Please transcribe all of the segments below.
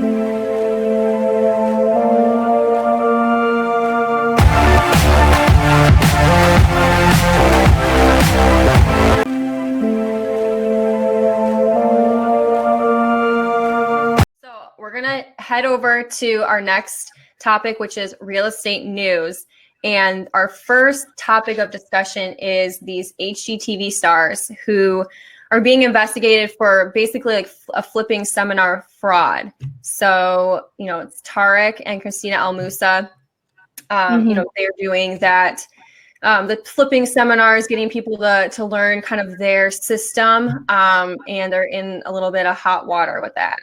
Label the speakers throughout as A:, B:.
A: We're going to head over to our next topic, which is real estate news. And our first topic of discussion is these HGTV stars who are being investigated for basically like a flipping seminar fraud. So, it's Tarek and Christina El Moussa. They're doing that. The flipping seminars, getting people to learn kind of their system. And they're in a little bit of hot water with that.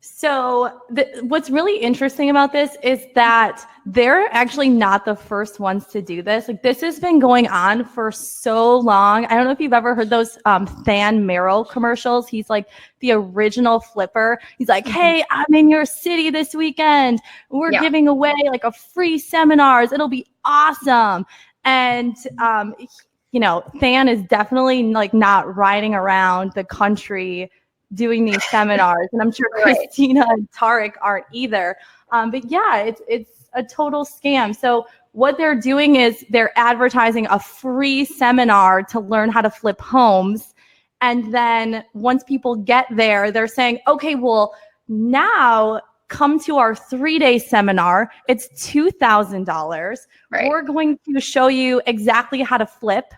B: So what's really interesting about this is that they're actually not the first ones to do this. Like, this has been going on for so long. I don't know if you've ever heard those Than Merrill commercials. He's like the original flipper. He's like, hey, I'm in your city this weekend. We're giving away like a free seminars. It'll be awesome. And, Than is definitely like not riding around the country doing these seminars, and I'm sure Christina and Tarek aren't either. But yeah, it's a total scam. So what they're doing is they're advertising a free seminar to learn how to flip homes. And then once people get there, they're saying, okay, well, now come to our 3-day seminar. It's $2,000. Right. We're going to show you exactly how to flip.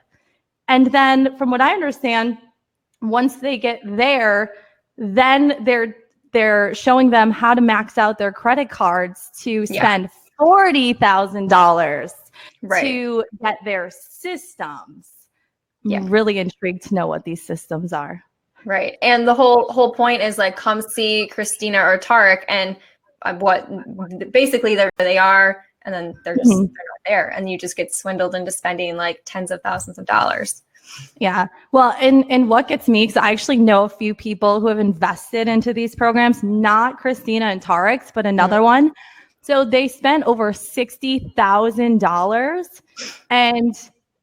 B: And then from what I understand, once they get there, then they're showing them how to max out their credit cards to spend $40,000 to get their systems. Yeah. I'm really intrigued to know what these systems are.
A: Right. And the whole point is like, come see Christina or Tarek, and what basically there they are, and then they're not there, and you just get swindled into spending like tens of thousands of dollars.
B: Yeah. Well, and what gets me, because I actually know a few people who have invested into these programs, not Christina and Tarek's, but another one. So they spent over $60,000 and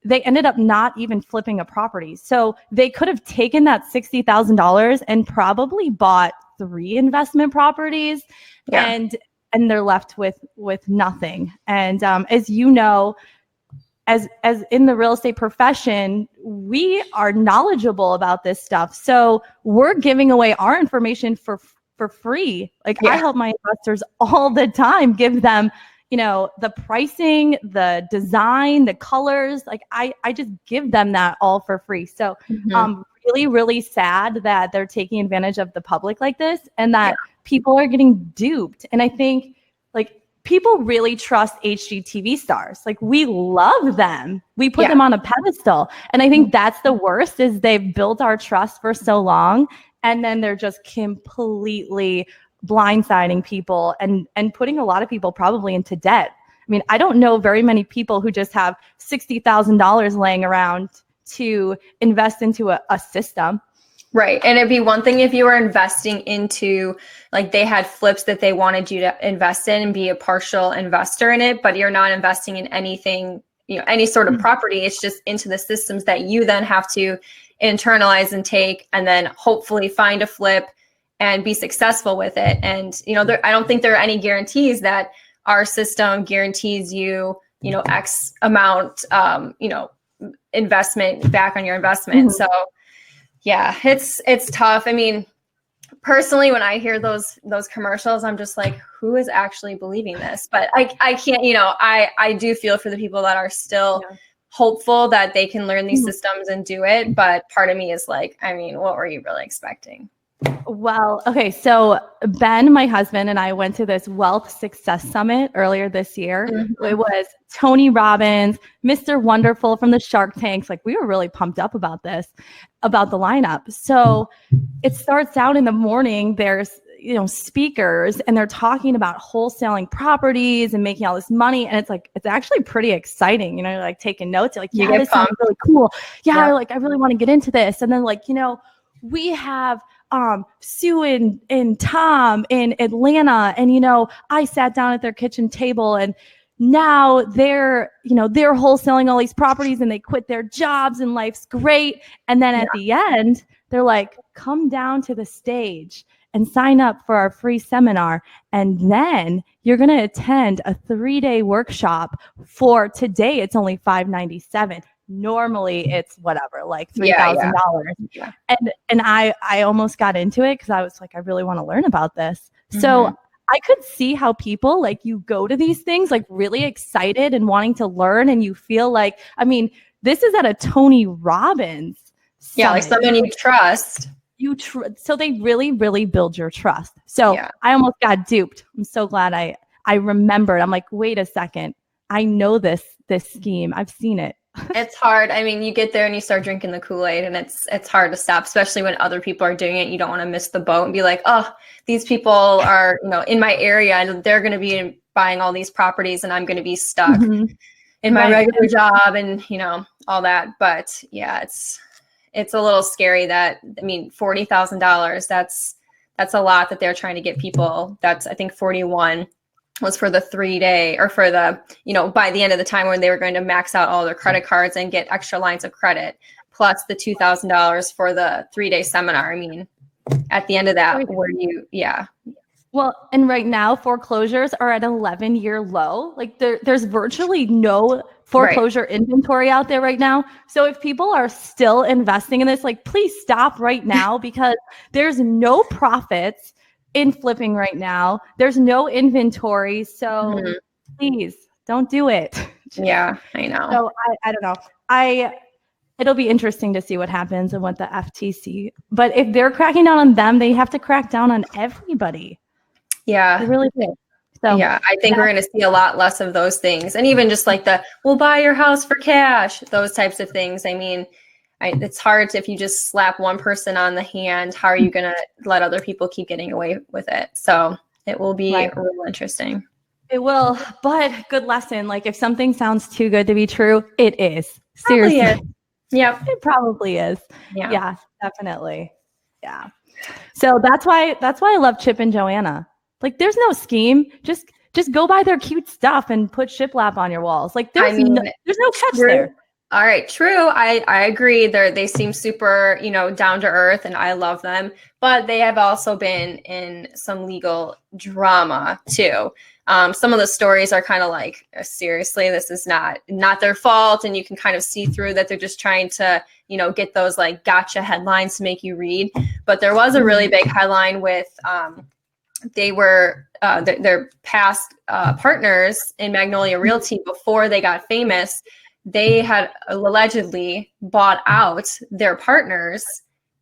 B: they ended up not even flipping a property. So they could have taken that $60,000 and probably bought 3 investment properties, and they're left with nothing. And as you know, as in the real estate profession, we are knowledgeable about this stuff. So we're giving away our information for free. Like, I help my investors all the time, give them, the pricing, the design, the colors. Like, I just give them that all for free. So really, really sad that they're taking advantage of the public like this, and that people are getting duped. And I think people really trust HGTV stars. Like, we love them. We put them on a pedestal. And I think that's the worst, is they've built our trust for so long, and then they're just completely blindsiding people and putting a lot of people probably into debt. I mean, I don't know very many people who just have $60,000 laying around to invest into a system.
A: Right. And it'd be one thing if you were investing into, like, they had flips that they wanted you to invest in and be a partial investor in it, but you're not investing in anything, any sort of property. It's just into the systems that you then have to internalize and take, and then hopefully find a flip and be successful with it. And, I don't think there are any guarantees that our system guarantees you, X amount, investment back on your investment. So yeah, it's tough. I mean, personally, when I hear those commercials, I'm just like, who is actually believing this? But I can't, I do feel for the people that are still hopeful that they can learn these systems and do it. But part of me is like, I mean, what were you really expecting?
B: Well, okay. So Ben, my husband, and I went to this Wealth Success Summit earlier this year. It was Tony Robbins, Mr. Wonderful from the Shark Tanks. Like, we were really pumped up about this, about the lineup. So it starts out in the morning. There's, speakers, and they're talking about wholesaling properties and making all this money. And it's actually pretty exciting. You're like taking notes. You're like, yeah, this sounds really cool. Yeah. I really want to get into this. And then we have Sue and Tom in Atlanta, and I sat down at their kitchen table, and now they're wholesaling all these properties, and they quit their jobs, and life's great. And then at the end, they're like, come down to the stage and sign up for our free seminar. And then you're going to attend a 3-day workshop for today. It's only $597. Normally it's whatever, like $3,000.
A: Yeah.
B: And I almost got into it because I was like, I really want to learn about this. So I could see how people, like, you go to these things like really excited and wanting to learn, and you feel like, I mean, this is at a Tony Robbins summit.
A: Yeah, like someone you trust.
B: So they really, really build your trust. So I almost got duped. I'm so glad I remembered. I'm like, wait a second. I know this scheme. I've seen it.
A: It's hard. I mean, you get there and you start drinking the Kool-Aid, and it's hard to stop, especially when other people are doing it. You don't want to miss the boat and be like, oh, these people are, in my area and they're going to be buying all these properties and I'm going to be stuck in my regular job and, all that. But yeah, it's a little scary that, I mean, $40,000, that's a lot that they're trying to get people. That's, I think 41 was for the 3-day, or for the, by the end of the time when they were going to max out all their credit cards and get extra lines of credit, plus the $2,000 for the 3-day seminar. I mean, at the end of that,
B: Well, and right now foreclosures are at an 11-year low. Like there's virtually no foreclosure inventory out there right now. So if people are still investing in this, like, please stop right now, because there's no profits in flipping right now. There's no inventory. So please don't do it.
A: Yeah, I know.
B: So I don't know. It'll be interesting to see what happens and what the FTC, but if they're cracking down on them, they have to crack down on everybody.
A: Yeah.
B: They really do. So
A: yeah, I think we're going to see a lot less of those things. And even just like we'll buy your house for cash, those types of things. I mean, it's hard if you just slap one person on the hand, how are you going to let other people keep getting away with it? So it will be real interesting.
B: It will, but good lesson. Like, if something sounds too good to be true, it is. Seriously.
A: Yep.
B: It probably is.
A: Yeah.
B: Yeah, definitely. Yeah. So that's why I love Chip and Joanna. Like, there's no scheme. Just go buy their cute stuff and put shiplap on your walls. Like, there's no catch there.
A: All right. True. I agree. They seem super, down to earth, and I love them, but they have also been in some legal drama too. Some of the stories are kind of like, seriously, this is not their fault. And you can kind of see through that they're just trying to, get those like gotcha headlines to make you read. But there was a really big headline with, they were their past partners in Magnolia Realty before they got famous. They had allegedly bought out their partners,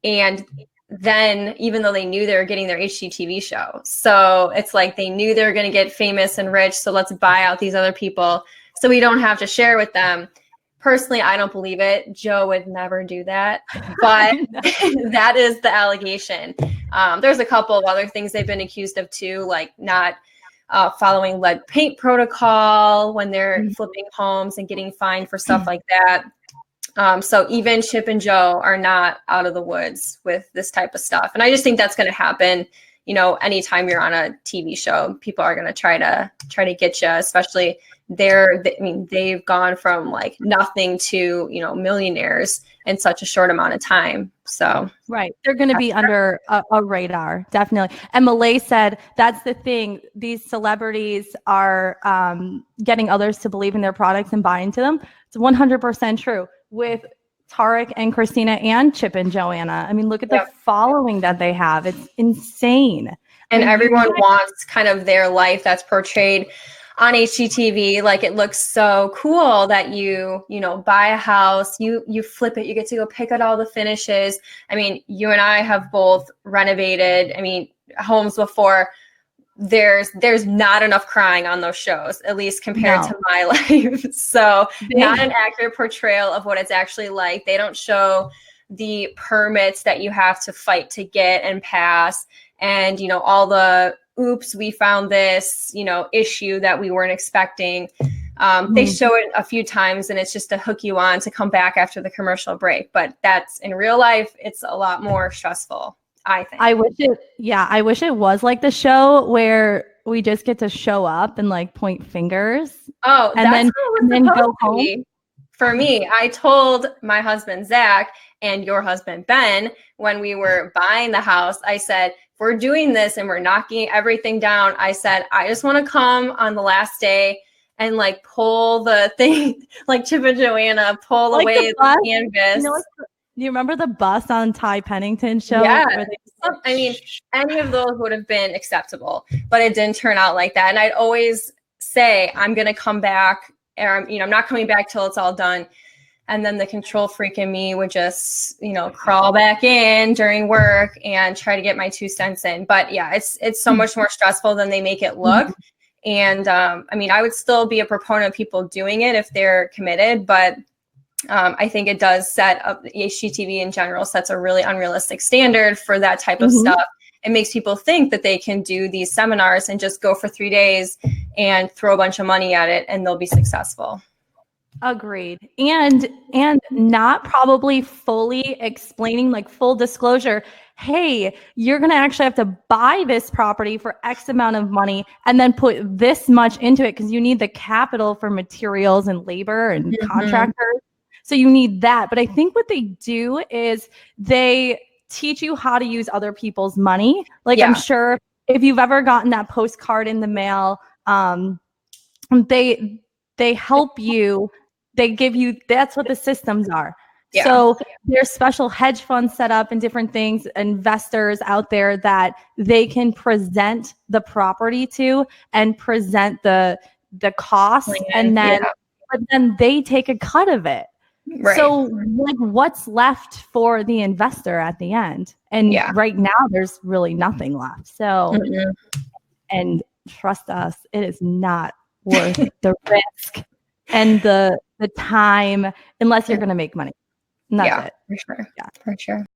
A: and then even though they knew they were getting their HGTV show. So it's like they knew they were going to get famous and rich, so let's buy out these other people so we don't have to share with them. Personally, I don't believe it. Joe would never do that, but that is the allegation. There's a couple of other things they've been accused of too, like not following lead paint protocol when they're flipping homes and getting fined for stuff like that. So even Chip and Joe are not out of the woods with this type of stuff. And I just think that's going to happen. Anytime you're on a TV show, people are going to try to get you, especially they've gone from like nothing to, millionaires in such a short amount of time. So,
B: right. They're going to be under a radar. Definitely. And Malay said, that's the thing. These celebrities are getting others to believe in their products and buy into them. It's 100% true with Tarek and Christina and Chip and Joanna. I mean, look at the following that they have. It's insane.
A: And everyone wants kind of their life that's portrayed on HGTV. Like, it looks so cool that you buy a house, you flip it, you get to go pick out all the finishes. I mean, you and I have both renovated, homes before. There's not enough crying on those shows, at least compared to my life. So not an accurate portrayal of what it's actually like. They don't show the permits that you have to fight to get and pass. And, all the, oops, we found this, issue that we weren't expecting. They show it a few times, and it's just to hook you on to come back after the commercial break. But that's in real life, it's a lot more stressful, I think. I
B: wish it was like the show where we just get to show up and like point fingers.
A: Oh,
B: and then go home.
A: For me, I told my husband, Zach, and your husband, Ben, when we were buying the house, I said, we're doing this and we're knocking everything down, I said, I just want to come on the last day and like pull the thing, like Chip and Joanna, pull
B: Like
A: away the canvas.
B: You know, like, do you remember the bus on Ty Pennington's show?
A: Yeah. I mean, any of those would have been acceptable, but it didn't turn out like that. And I'd always say, I'm going to come back, or, you know, I'm not coming back till it's all done. And then the control freak in me would just, you know, crawl back in during work and try to get my 2 cents in. But yeah, it's so much more stressful than they make it look. And I mean, I would still be a proponent of people doing it if they're committed, but I think it does set up, the HGTV in general sets a really unrealistic standard for that type of stuff. It makes people think that they can do these seminars and just go for 3 days and throw a bunch of money at it and they'll be successful.
B: Agreed. And not probably fully explaining, like full disclosure, hey, you're going to actually have to buy this property for X amount of money and then put this much into it because you need the capital for materials and labor and contractors. So you need that. But I think what they do is they teach you how to use other people's money. Like I'm sure if you've ever gotten that postcard in the mail, they help you. They give you, that's what the systems are. So there's special hedge funds set up and different things, investors out there that they can present the property to and present the cost, and then but then they take a cut of it. So like what's left for the investor at the end? And right now there's really nothing left. So and trust us, it is not worth the risk and the time unless you're going to make money. And that's it.
A: For sure. Yeah, for sure.